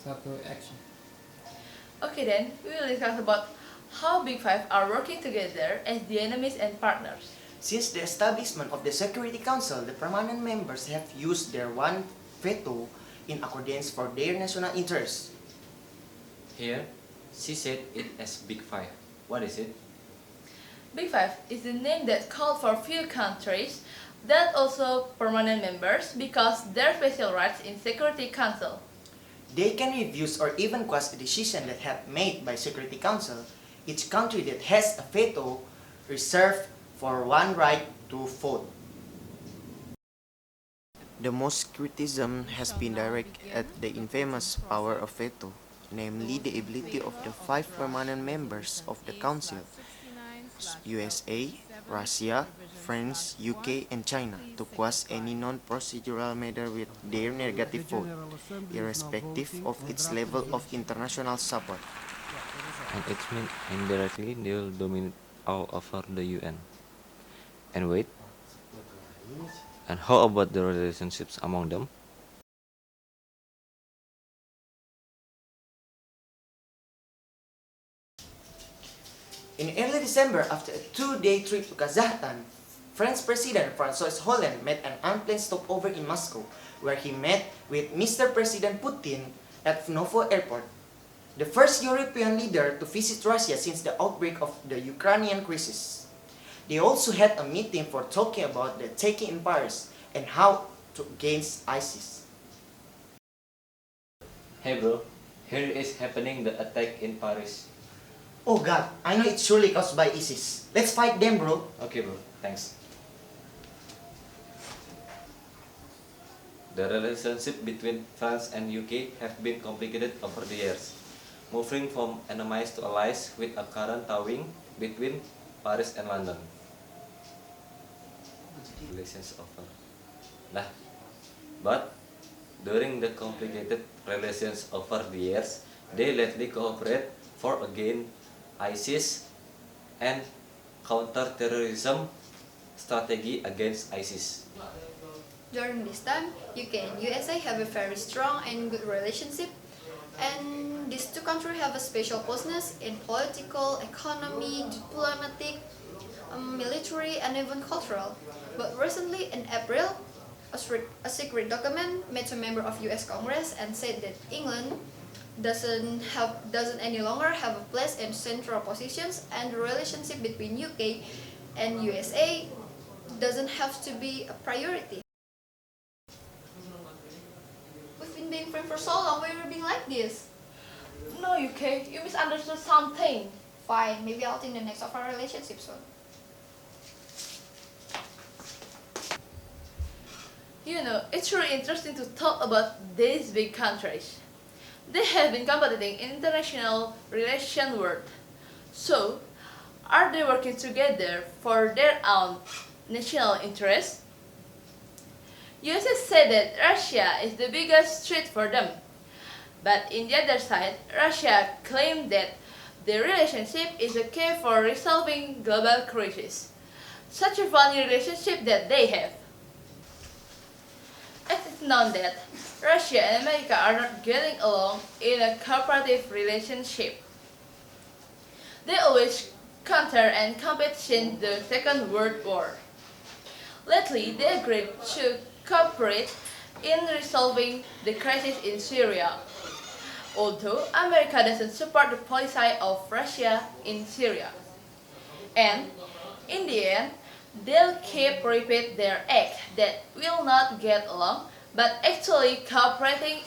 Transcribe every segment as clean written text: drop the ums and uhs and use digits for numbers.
start to action. Okay then, we will discuss about how Big Five are working together as the enemies and partners. Since the establishment of the Security Council, the permanent members have used their one veto in accordance for their national interests. Here, she said it as Big Five. What is it? Big Five is the name that called for few countries that also permanent members because their special rights in Security Council. They can refuse or even quash a decision that have made by Security Council. Each country that has a veto reserved for one right to vote. The most criticism has been directed at the infamous power of veto, namely the ability of the five permanent members of the Council, USA, Russia, France, UK, and China, to quash any non-procedural matter with their negative vote, irrespective of its level of international support. And it means indirectly they will dominate all over the UN. And wait, and how about the relationships among them? In early December, after a two-day trip to Kazakhstan, French President François Hollande made an unplanned stopover in Moscow, where he met with Mr. President Putin at Vnukovo Airport, the first European leader to visit Russia since the outbreak of the Ukrainian crisis. They also had a meeting for talking about the taking in Paris and how to against ISIS. Hey bro, here is happening the attack in Paris. Oh God, I know it's surely caused by ISIS. Let's fight them, bro. Okay bro, thanks. The relationship between France and UK have been complicated over the years, moving from enemies to allies with a current towing between Paris and London. Relations over. Nah, but during the complicated relations over the years, they lately cooperate for against ISIS and counter-terrorism strategy against ISIS. During this time, UK and USA have a very strong and good relationship, and these two countries have a special closeness in political, economy, diplomatic, military, and even cultural. But recently, in April, a secret document made to a member of US Congress and said that England doesn't any longer have a place in central positions, and the relationship between UK and USA doesn't have to be a priority. We've been being friends for so long, why are we being like this? No, UK, you misunderstood something. Fine, maybe I'll think the next of our relationship soon. You know, it's really interesting to talk about these big countries. They have been competing in international relation world. So, are they working together for their own national interests? USA said that Russia is the biggest threat for them. But in the other side, Russia claimed that the relationship is a key for resolving global crises. Such a funny relationship that they have. It is known that Russia and America are not getting along in a cooperative relationship. They always counter and compete since the Second World War. Lately, they agreed to cooperate in resolving the crisis in Syria, although America doesn't support the policy of Russia in Syria. And in the end, they'll keep repeat their act that will not get along, but actually cooperating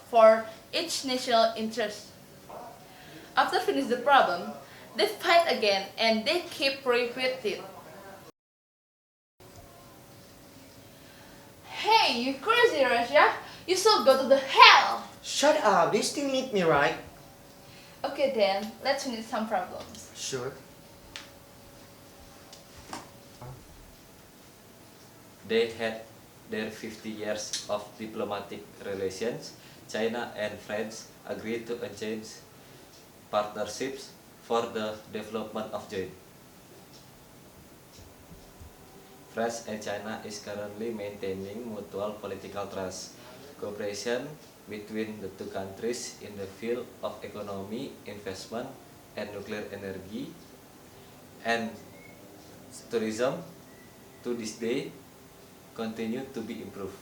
for each national interest. After finish the problem, they fight again and they keep repeating. Hey, you crazy Russia! You should go to the hell! Shut up, they still need me, right? Okay then, let's finish some problems. Sure. They had their 50 years of diplomatic relations. China and France agreed to exchange partnerships for the development of joint. France and China is currently maintaining mutual political trust, cooperation between the two countries in the field of economy, investment, and nuclear energy, and tourism to this day continue to be improved.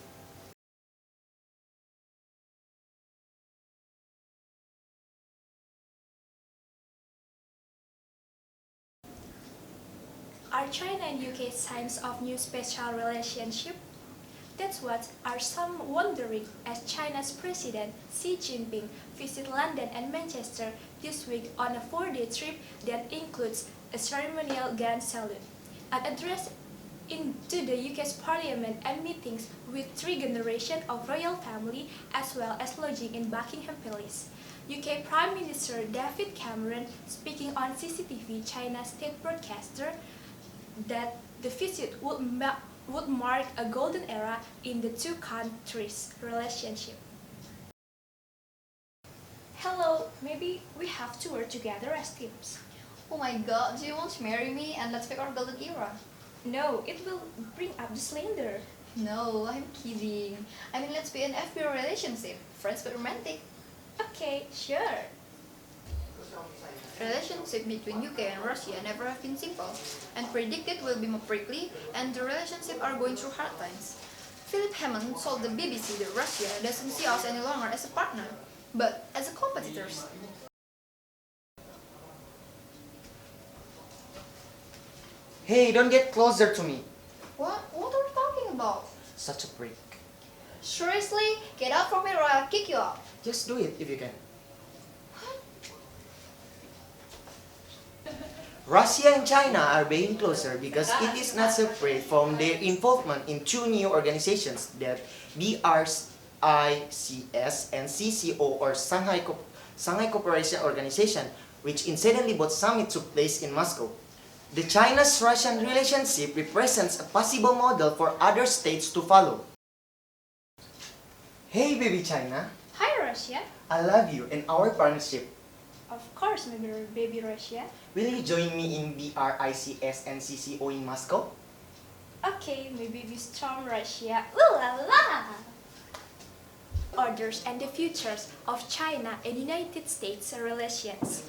Are China and UK signs of new special relationship? That's what are some wondering as China's President Xi Jinping visit London and Manchester this week on a 4-day trip that includes a ceremonial gun salute, an address into the UK's Parliament and meetings with 3 generations of royal family as well as lodging in Buckingham Palace. UK Prime Minister David Cameron speaking on CCTV China's state broadcaster that the visit would mark a golden era in the two countries' relationship. Hello, maybe we have to work together as teams. Oh my god, do you want to marry me and let's pick our golden era? No, it will bring up the slander. No, I'm kidding. I mean, let's be an FBO relationship, friends but romantic. Okay, sure. Relationship between UK and Russia never have been simple, and predicted will be more prickly, and the relationship are going through hard times. Philip Hammond told the BBC that Russia doesn't see us any longer as a partner, but as a competitors. Hey, don't get closer to me. What? What are you talking about? Such a prick. Seriously? Get out from here or I'll kick you out. Just do it if you can. Russia and China are being closer because it is not separate from their involvement in 2 new organizations, that BRICS and CCO, or Shanghai Cooperation Organization, which incidentally both summit took place in Moscow. The China's-Russian relationship represents a possible model for other states to follow. Hey baby China, Hi Russia. I love you and our partnership. Of course, maybe baby Russia. Will you join me in BRICS and CCO in Moscow? Okay, maybe we storm Russia. Ooh la la! Orders and the futures of China and United States relations.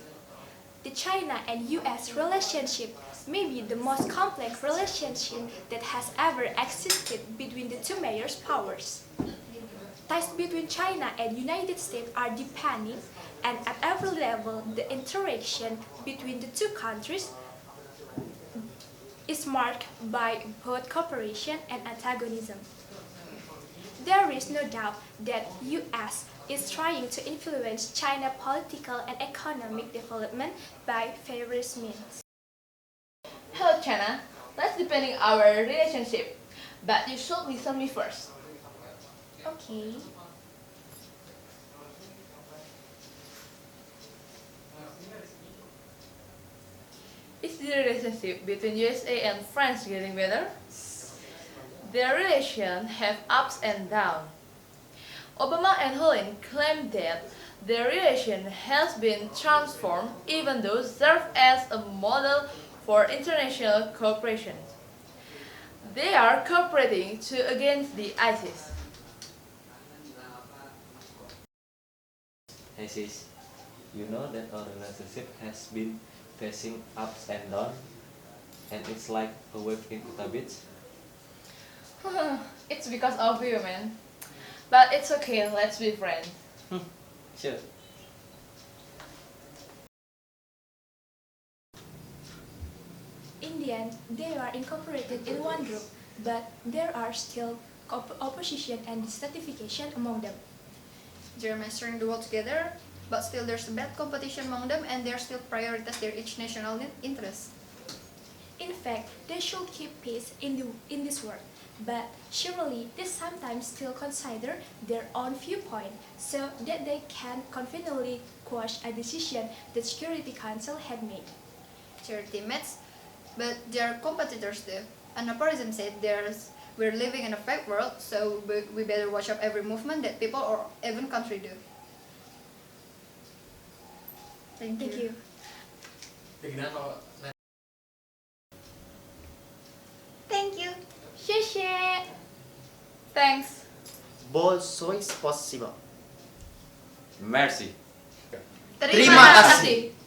The China and US relationship may be the most complex relationship that has ever existed between the two major powers. Ties between China and United States are deepening, and at every level the interaction between the two countries is marked by both cooperation and antagonism. There is no doubt that US is trying to influence China's political and economic development by various means. Hello China, let's deepen our relationship, but you should listen me first. Okay. Is the relationship between USA and France getting better? Their relations have ups and downs. Obama and Hollande claim that their relation has been transformed, even though serve as a model for international cooperation. They are cooperating against the ISIS. Hey sis, you know that our relationship has been facing ups and downs, and it's like a wave in Utah Beach. It's because of you, man. But it's okay, let's be friends. Sure. In the end, they are incorporated in one group, but there are still opposition and dissatisfaction among them. They're mastering the world together, but still there's a bad competition among them and they're still prioritize their each national interest. In fact, they should keep peace in this world, but surely they sometimes still consider their own viewpoint so that they can conveniently quash a decision the Security Council had made. They're teammates, but they're competitors too. And Napoleon said we're living in a fake world, so we better watch out every movement that people or even country do. Thank you. Thank you. 谢谢. Thanks. Большое спасибо. Merci. Terima kasih.